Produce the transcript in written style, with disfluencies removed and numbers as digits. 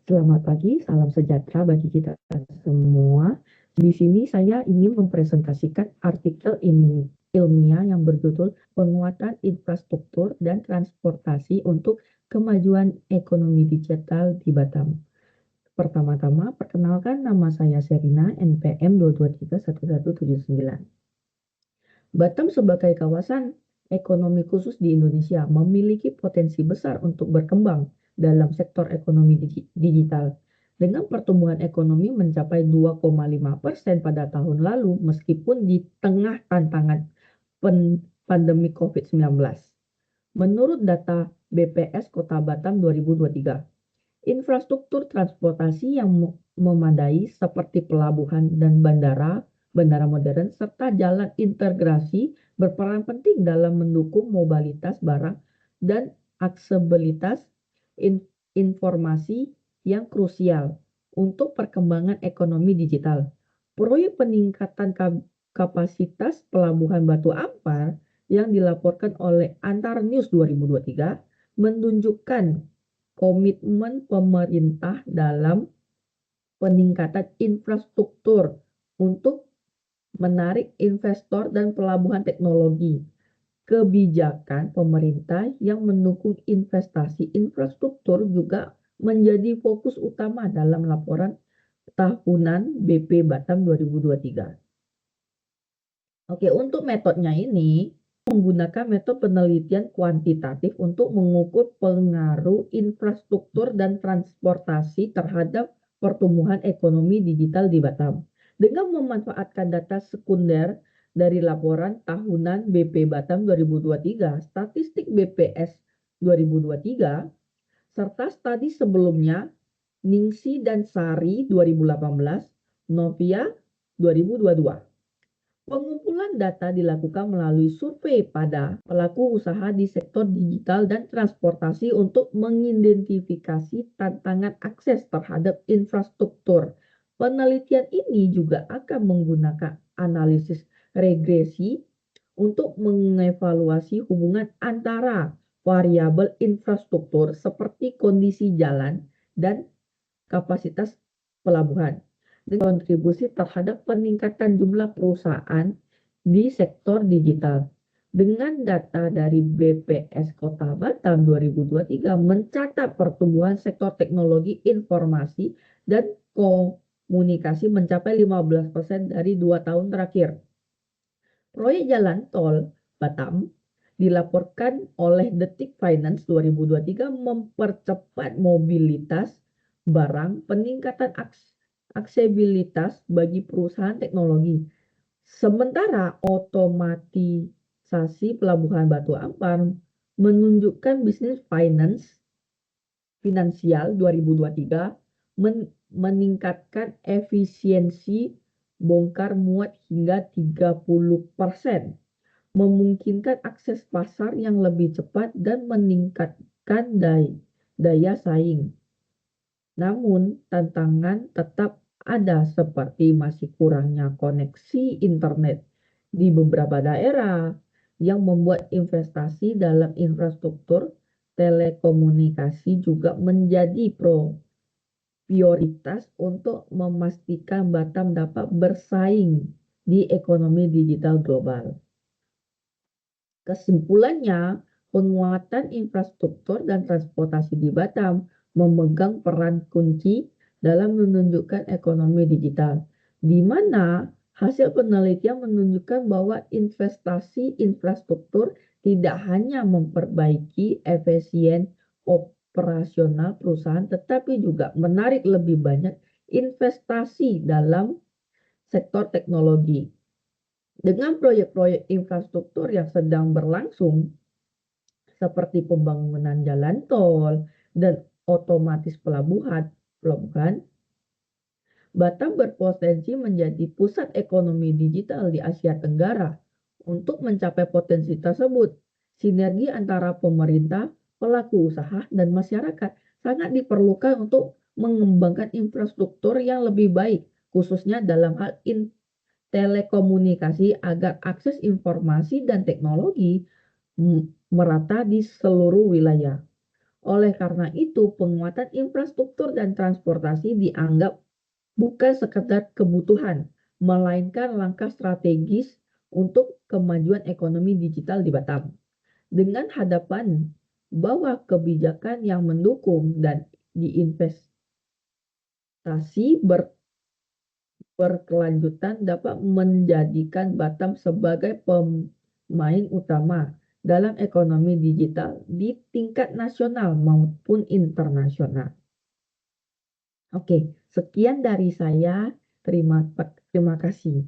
Selamat pagi, salam sejahtera bagi kita semua. Di sini saya ingin mempresentasikan artikel ilmiah yang berjudul Penguatan Infrastruktur dan Transportasi untuk Kemajuan Ekonomi Digital di Batam. Pertama-tama, perkenalkan nama saya Serina, NPM 2231179. Batam sebagai kawasan ekonomi khusus di Indonesia memiliki potensi besar untuk berkembang dalam sektor ekonomi digital. Dengan pertumbuhan ekonomi mencapai 2,5% pada tahun lalu meskipun di tengah tantangan pandemi COVID-19. Menurut data BPS Kota Batam 2023, infrastruktur transportasi yang memadai seperti pelabuhan dan bandara modern, serta jalan integrasi berperan penting dalam mendukung mobilitas barang dan aksesibilitas informasi yang krusial untuk perkembangan ekonomi digital. Proyek peningkatan kapasitas pelabuhan Batu Ampar yang dilaporkan oleh Antar News 2023 menunjukkan komitmen pemerintah dalam peningkatan infrastruktur untuk menarik investor dan pelabuhan teknologi. Kebijakan pemerintah yang mendukung investasi infrastruktur juga menjadi fokus utama dalam laporan tahunan BP Batam 2023. Oke, untuk metodenya ini menggunakan metode penelitian kuantitatif untuk mengukur pengaruh infrastruktur dan transportasi terhadap pertumbuhan ekonomi digital di Batam. Dengan memanfaatkan data sekunder dari laporan tahunan BP Batam 2023, statistik BPS 2023, serta studi sebelumnya Ningsi dan Sari 2018, Novia 2022. Pengumpulan data dilakukan melalui survei pada pelaku usaha di sektor digital dan transportasi untuk mengidentifikasi tantangan akses terhadap infrastruktur. Penelitian ini juga akan menggunakan analisis regresi untuk mengevaluasi hubungan antara variabel infrastruktur seperti kondisi jalan dan kapasitas pelabuhan dan kontribusi terhadap peningkatan jumlah perusahaan di sektor digital. Dengan data dari BPS Kota Batam 2023 mencatat pertumbuhan sektor teknologi informasi dan komunikasi mencapai 15% dari 2 tahun terakhir. Proyek jalan tol Batam dilaporkan oleh Detik Finance 2023 mempercepat mobilitas barang, peningkatan aksesibilitas bagi perusahaan teknologi. Sementara otomatisasi pelabuhan Batu Ampar menunjukkan bisnis finansial 2023 meningkatkan efisiensi bongkar muat hingga 30%, memungkinkan akses pasar yang lebih cepat dan meningkatkan daya saing. Namun, tantangan tetap ada seperti masih kurangnya koneksi internet di beberapa daerah yang membuat investasi dalam infrastruktur telekomunikasi juga menjadi prioritas untuk memastikan Batam dapat bersaing di ekonomi digital global. Kesimpulannya, penguatan infrastruktur dan transportasi di Batam memegang peran kunci dalam menunjukkan ekonomi digital, di mana hasil penelitian menunjukkan bahwa investasi infrastruktur tidak hanya memperbaiki efisien operasional perusahaan, tetapi juga menarik lebih banyak investasi dalam sektor teknologi. Dengan proyek-proyek infrastruktur yang sedang berlangsung, seperti pembangunan jalan tol dan otomatis pelabuhan, Batam berpotensi menjadi pusat ekonomi digital di Asia Tenggara. Untuk mencapai potensi tersebut, sinergi antara pemerintah, pelaku usaha, dan masyarakat sangat diperlukan untuk mengembangkan infrastruktur yang lebih baik, khususnya dalam hal telekomunikasi agar akses informasi dan teknologi merata di seluruh wilayah. Oleh karena itu, penguatan infrastruktur dan transportasi dianggap bukan sekedar kebutuhan, melainkan langkah strategis untuk kemajuan ekonomi digital di Batam. Dengan hadapan bahwa kebijakan yang mendukung dan diinvestasi berkelanjutan dapat menjadikan Batam sebagai pemain utama dalam ekonomi digital di tingkat nasional maupun internasional. Oke, sekian dari saya. Terima kasih.